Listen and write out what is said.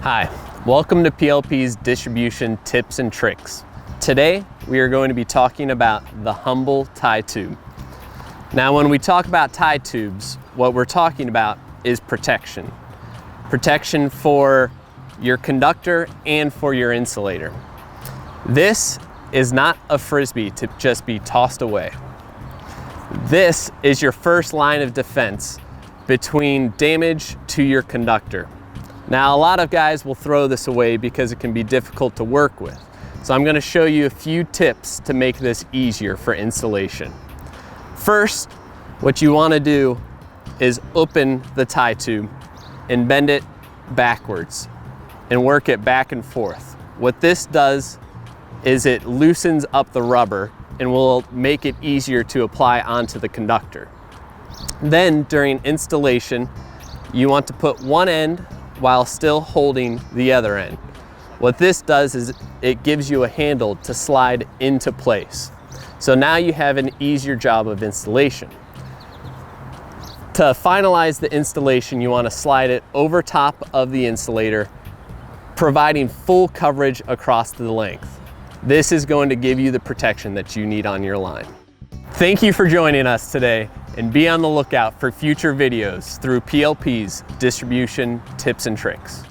Hi, welcome to PLP's distribution tips and tricks. Today, we are going to be talking about the Humble tie tube. Now, when we talk about tie tubes, what we're talking about is protection. Protection for your conductor and for your insulator. This is not a Frisbee to just be tossed away. This is your first line of defense between damage to your conductor. Now, a lot of guys will throw this away because it can be difficult to work with. So I'm going to show you a few tips to make this easier for installation. First, what you want to do is open the tie tube and bend it backwards and work it back and forth. What this does is it loosens up the rubber and will make it easier to apply onto the conductor. Then during installation, you want to put one end while still holding the other end. What this does is it gives you a handle to slide into place. So now you have an easier job of installation. To finalize the installation, you want to slide it over top of the insulator, providing full coverage across the length. This is going to give you the protection that you need on your line. Thank you for joining us today, and be on the lookout for future videos through PLP's distribution tips and tricks.